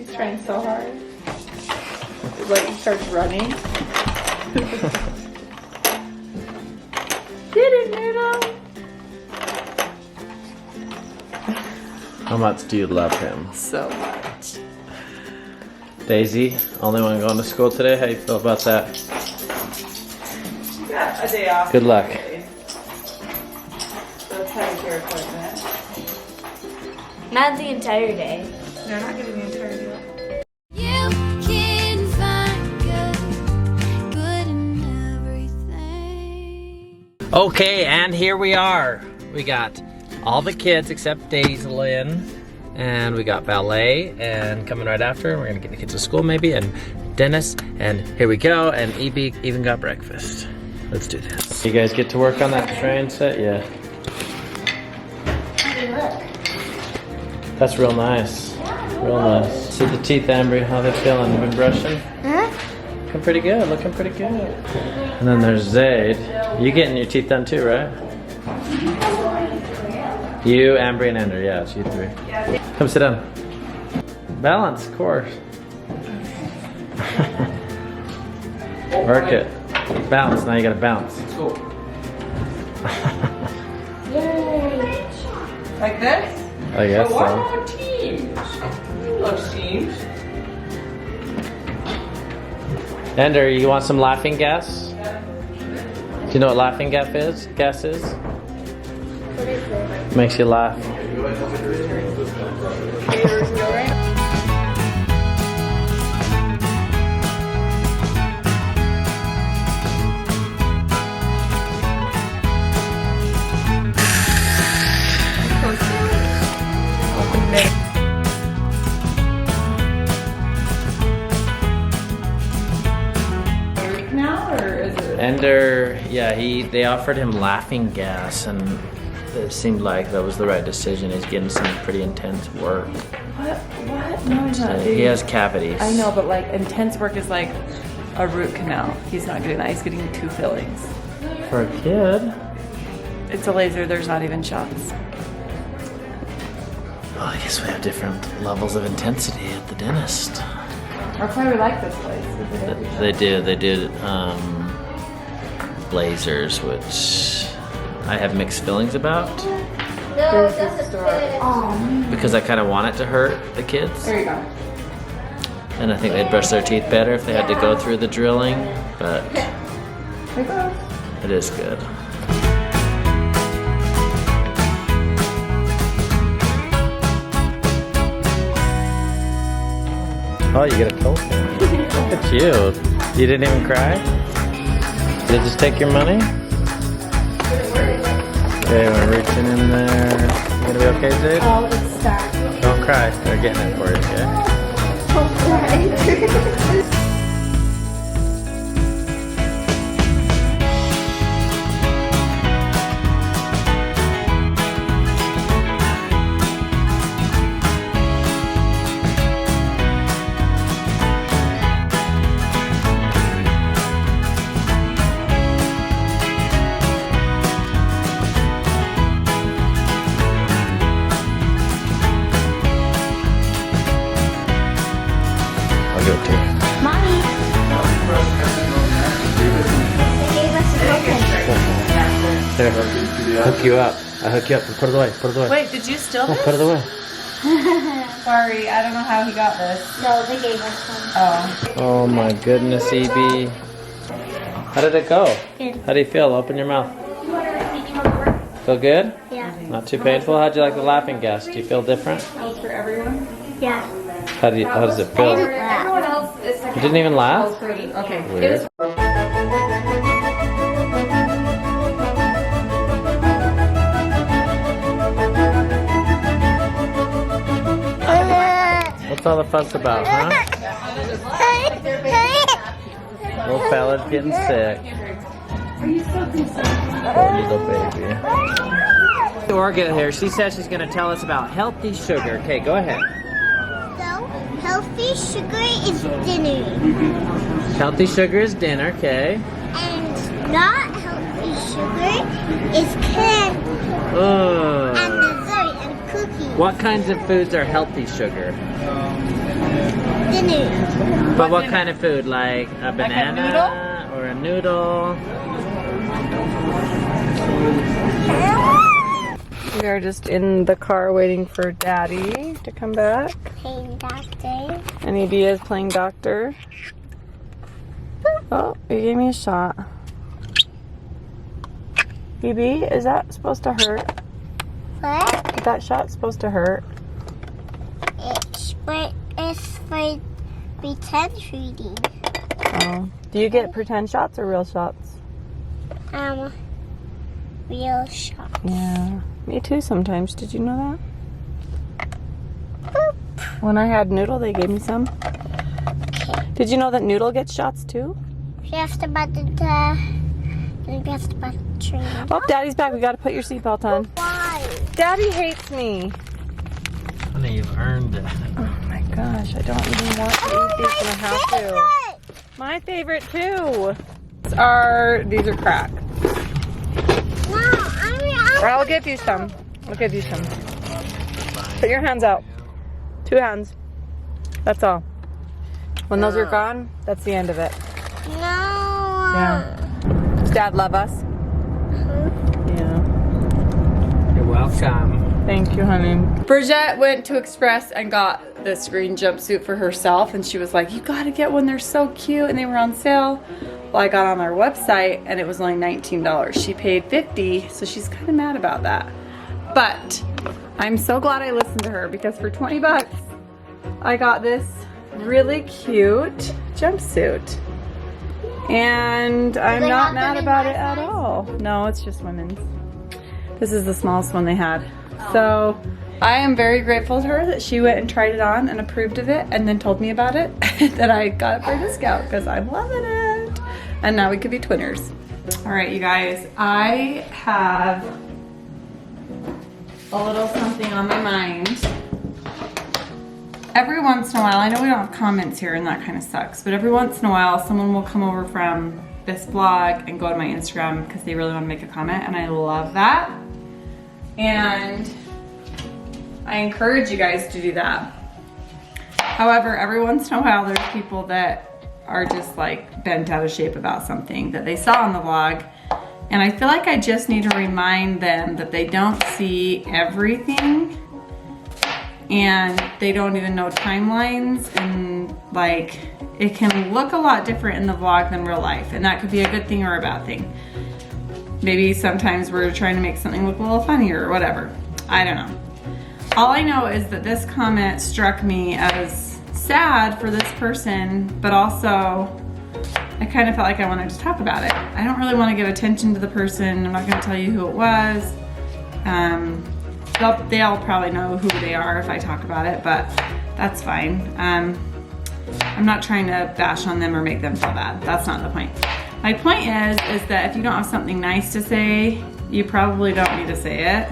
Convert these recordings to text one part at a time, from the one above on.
He's trying so hard. Like he starts running. Get it, Noodle! How much do you love him? So much. Daisy, only one going to school today. How you feel about that? Got a day off. Good luck. Today. So pedicure appointment. Not the entire day. No, not getting the entire deal. You can find good in everything. Okay, and here we are. We got all the kids except Daisylin, and we got ballet, and coming right after, we're gonna get the kids to school maybe, and Dennis, and here we go, and EB even got breakfast. Let's do this. You guys get to work on that train set? Yeah. That's real nice. Real nice. See the teeth, Ambree, how they feeling? Been brushing? Looking pretty good, looking pretty good. And then there's Zade. You getting your teeth done too, right? You, Ambree, and Ender. Yeah, it's you three. Come sit down. Balance, of course. Work it. Balance. Now you gotta bounce. Let's go. Like this? I guess Why so. not teams? You love teams. Ender, you want some laughing gas? Do you know what laughing gas is? Gas is? What is it? Makes you laugh. Now or is it? Ender, yeah, they offered him laughing gas, and it seemed like that was the right decision. He's getting some pretty intense work. What? What? No, he's not. He has cavities. I know, but like intense work is like a root canal. He's not getting that. He's getting 2 fillings. For a kid. It's a laser. There's not even shots. Well, I guess we have different levels of intensity at the dentist. That's why we like this place. They did lasers, which I have mixed feelings about No, it doesn't fit. because I kind of want it to hurt the kids, There you go. and I think they'd brush their teeth better if they had to go through the drilling, but There you go. it is good. Oh, you get a cold one. Look at you. You didn't even cry? Did they just take your money? Okay, we're reaching in there. You gonna be okay, Zade? Oh, it's stuck. Don't cry. They're getting it for you, okay? I'll give it to you. Mommy. They gave us a token. There. Hook you up. I hook you up and put it away. Put it away. Wait, did you steal Oh, this? put it away. Sorry, I don't know how he got this. No, they gave us one. Oh. Oh my goodness, EB. How did it go? Good. How do you feel? Open your mouth. Feel good? Yeah. Not too painful? How'd you like the laughing gas? Do you feel different? For everyone? Yeah. How does it I feel? didn't laugh. Everyone else is You didn't even laugh? Okay. Weird. What's all the fuss about, huh? Little fella's getting sick. Poor little baby. Orgill here. She says she's going to tell us about healthy sugar. Okay, go ahead. So, healthy sugar is dinner. Healthy sugar is dinner, okay. And not healthy sugar is candy and Oh. dessert and cookies. What kinds of foods are healthy sugar? dinner. But what kind of food? Like a banana noodle? or a noodle? We are just in the car waiting for Daddy to come back. Playing doctor. And EB is playing doctor. Oh, you gave me a shot. EB, is that supposed to hurt? What? Is that shot supposed to hurt? It's for pretend shooting. Oh. Do you get pretend shots or real shots? Real shot. Yeah. Me too sometimes. Did you know that? When I had Noodle, they gave me some. Okay. Did you know that Noodle gets shots too? Just about the train. Oh, Daddy's back. We gotta put your seatbelt on. Why? Daddy hates me. Honey, you've earned it. Oh my gosh, I don't even want to eat these and I have to. My favorite too. These are crack. No, I'll give you some. I'll give you some. Put your hands out. 2 hands. That's all. When those are gone, that's the end of it. No. Yeah. Does Dad love us? Yeah. You're welcome. Thank you, honey. Bridget went to Express and got this green jumpsuit for herself, and she was like, you gotta get one, they're so cute, and they were on sale. Well, I got on our website and it was only $19. She paid $50, so she's kind of mad about that. But I'm so glad I listened to her, because for 20 bucks, I got this really cute jumpsuit. And I'm they not have mad them in about my it at size? all. No, it's just women's. This is the smallest one they had. So I am very grateful to her that she went and tried it on and approved of it and then told me about it, that I got it for a discount, because I'm loving it. And now we could be twinners. All right, you guys, I have a little something on my mind. Every once in a while, I know we don't have comments here and that kind of sucks, but every once in a while someone will come over from this vlog and go to my Instagram because they really want to make a comment, and I love that. And I encourage you guys to do that. However, every once in a while there's people that are just like bent out of shape about something that they saw on the vlog, and I feel like I just need to remind them that they don't see everything and they don't even know timelines, and like it can look a lot different in the vlog than real life, and that could be a good thing or a bad thing. Maybe sometimes we're trying to make something look a little funnier or whatever. I don't know. All I know is that this comment struck me as sad for this person, but also I kind of felt like I wanted to talk about it. I don't really want to give attention to the person. I'm not going to tell you who it was. They'll probably know who they are if I talk about it, but that's fine. I'm not trying to bash on them or make them feel bad. That's not the point. My point is that if you don't have something nice to say, you probably don't need to say it.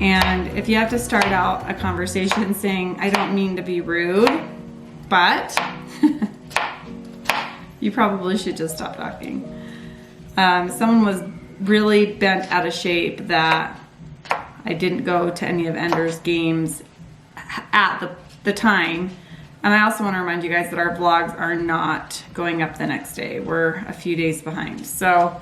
And if you have to start out a conversation saying, I don't mean to be rude, but you probably should just stop talking. Someone was really bent out of shape that I didn't go to any of Ender's games at the time. And I also want to remind you guys that our vlogs are not going up the next day. We're a few days behind. So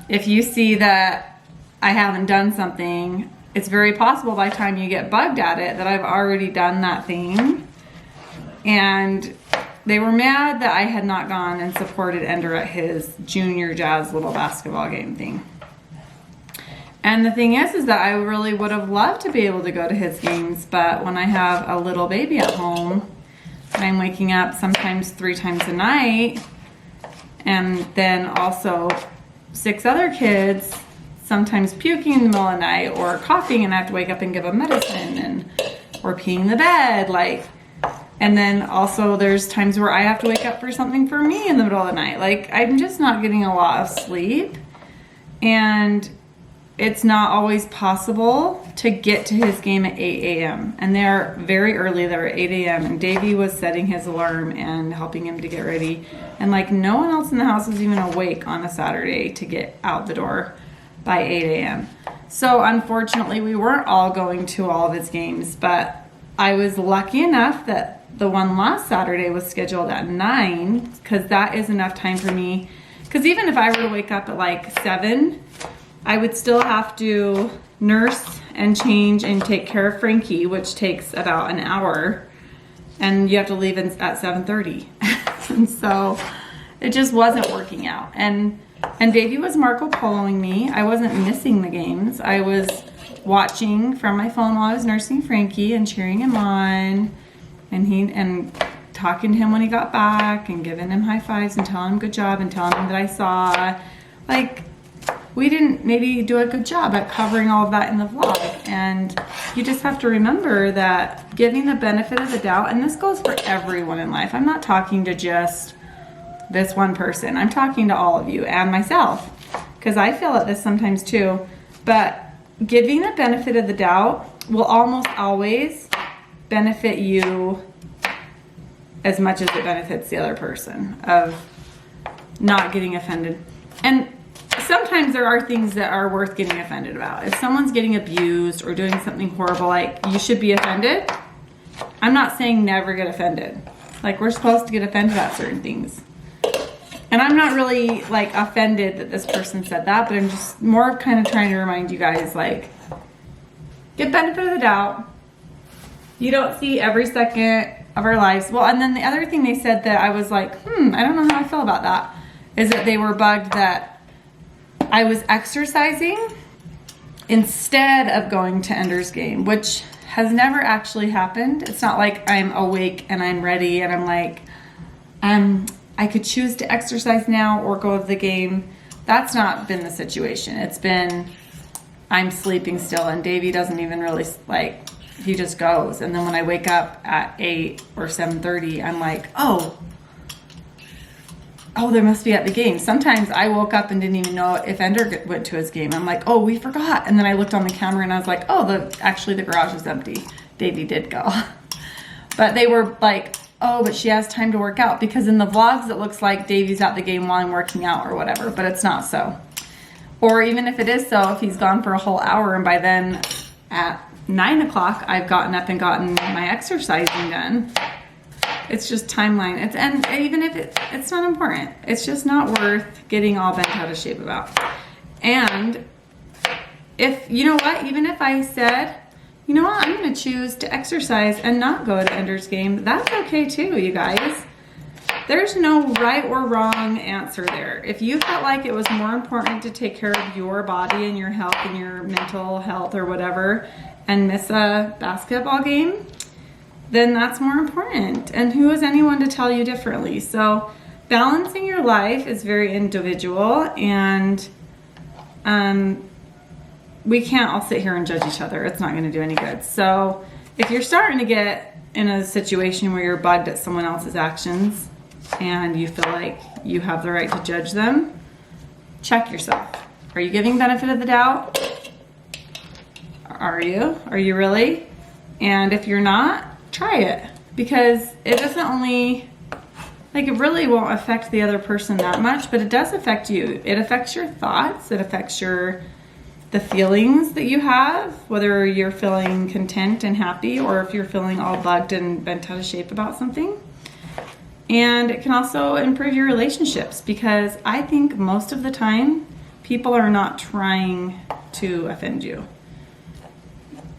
if you see that I haven't done something, it's very possible by the time you get bugged at it that I've already done that thing. And they were mad that I had not gone and supported Ender at his junior jazz little basketball game thing. And the thing is that I really would have loved to be able to go to his games, but when I have a little baby at home, and I'm waking up sometimes 3 times a night, and then also 6 other kids sometimes puking in the middle of the night or coughing, and I have to wake up and give them medicine, or peeing in the bed, like, and then also there's times where I have to wake up for something for me in the middle of the night. Like, I'm just not getting a lot of sleep, and it's not always possible to get to his game at 8 a.m. And they're very early, they're at 8 a.m. and Davey was setting his alarm and helping him to get ready. And like no one else in the house was even awake on a Saturday to get out the door by 8 a.m. So unfortunately we weren't all going to all of his games, but I was lucky enough that the one last Saturday was scheduled at 9 because that is enough time for me. Because even if I were to wake up at like 7, I would still have to nurse and change and take care of Frankie, which takes about an hour. And you have to leave at 7:30. And so it just wasn't working out. And Davey was Marco Poloing me. I wasn't missing the games. I was watching from my phone while I was nursing Frankie and cheering him on, and talking to him when he got back and giving him high fives and telling him good job and telling him that I saw. Like, we didn't maybe do a good job at covering all of that in the vlog. And you just have to remember that giving the benefit of the doubt, and this goes for everyone in life. I'm not talking to just this one person. I'm talking to all of you and myself, because I feel at this sometimes too. But giving the benefit of the doubt will almost always benefit you as much as it benefits the other person of not getting offended. And sometimes there are things that are worth getting offended about. If someone's getting abused or doing something horrible, like, you should be offended. I'm not saying never get offended. Like, we're supposed to get offended at certain things. And I'm not really like offended that this person said that, but I'm just more of kind of trying to remind you guys, like, get benefit of the doubt. You don't see every second of our lives. Well, and then the other thing they said that I was like, I don't know how I feel about that, is that they were bugged that I was exercising instead of going to Ender's game, which has never actually happened. It's not like I'm awake and I'm ready and I'm like, I could choose to exercise now or go to the game. That's not been the situation. It's been, I'm sleeping still, and Davey doesn't even really, like, he just goes. And then when I wake up at 8 or 7:30, I'm like, oh, they must be at the game. Sometimes I woke up and didn't even know if Ender went to his game. I'm like, oh, we forgot. And then I looked on the camera and I was like, oh, actually the garage was empty. Davey did go. But they were like, oh, but she has time to work out, because in the vlogs it looks like Davey's at the game while I'm working out or whatever, but it's not so. Or even if it is so, if he's gone for a whole hour and by then at 9 o'clock I've gotten up and gotten my exercising done. It's just timeline. And even if it's not important, it's just not worth getting all bent out of shape about. And if, you know what, even if I said, you know what, I'm going to choose to exercise and not go to Ender's game, that's okay too, you guys. There's no right or wrong answer there. If you felt like it was more important to take care of your body and your health and your mental health or whatever and miss a basketball game, then that's more important. And who is anyone to tell you differently? So balancing your life is very individual, and we can't all sit here and judge each other. It's not going to do any good. So if you're starting to get in a situation where you're bugged at someone else's actions and you feel like you have the right to judge them, check yourself. Are you giving benefit of the doubt? Are you? Are you really? And if you're not, try it, because it doesn't only, like, it really won't affect the other person that much, but it does affect you. It affects your thoughts. It affects the feelings that you have, whether you're feeling content and happy or if you're feeling all bugged and bent out of shape about something. And it can also improve your relationships, because I think most of the time people are not trying to offend you.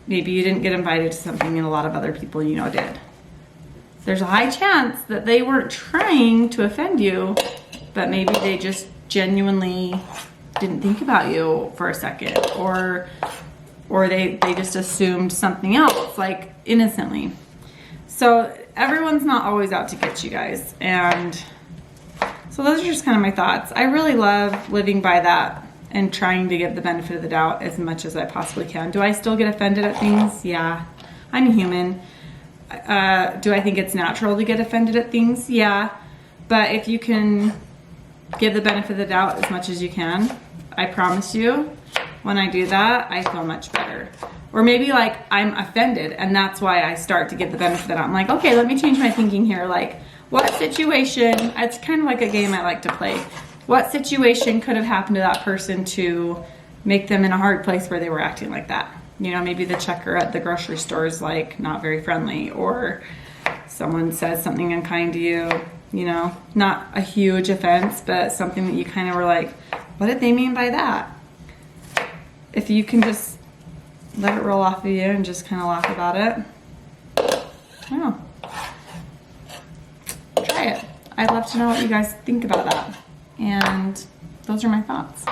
Maybe you didn't get invited to something and a lot of other people you know did. There's a high chance that they weren't trying to offend you, but maybe they just genuinely didn't think about you for a second, or they just assumed something else, like innocently. So everyone's not always out to get you guys. And so those are just kind of my thoughts. I really love living by that and trying to give the benefit of the doubt as much as I possibly can. Do I still get offended at things? Yeah, I'm a human. Do I think it's natural to get offended at things? Yeah. But if you can give the benefit of the doubt as much as you can, I promise you, when I do that, I feel much better. Or maybe like I'm offended and that's why I start to give the benefit of the doubt. I'm like, okay, let me change my thinking here. Like, what situation, it's kind of like a game I like to play. What situation could have happened to that person to make them in a hard place where they were acting like that? You know, maybe the checker at the grocery store is like not very friendly, or someone says something unkind to you, you know, not a huge offense, but something that you kind of were like, what did they mean by that? If you can just let it roll off of you and just kind of laugh about it, well, try it. I'd love to know what you guys think about that. And those are my thoughts.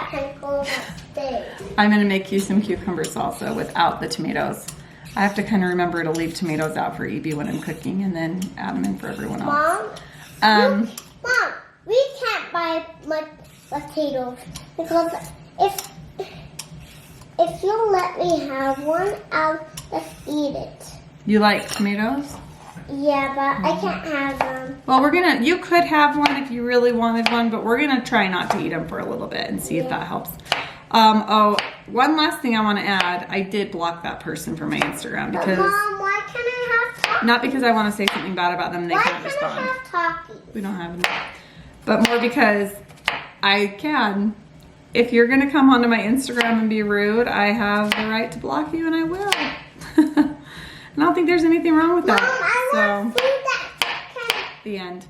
I'm gonna make you some cucumber salsa without the tomatoes. I have to kind of remember to leave tomatoes out for Evie when I'm cooking and then add them in for everyone else. Mom, we can't buy potatoes because if you'll let me have one, I'll just eat it. You like tomatoes? Yeah, but I can't have them. Well, you could have one if you really wanted one, but we're gonna try not to eat them for a little bit and see if that helps. Oh, one last thing I want to add. I did block that person from my Instagram But because, Mom, why can't I have Talkie? not because I want to say something bad about them, they Why can't can't respond. I have Talkie? We don't have any. But more because I can. If you're gonna come onto my Instagram and be rude, I have the right to block you and I will. And I don't think there's anything wrong with Mom, that. I want food that can. The end.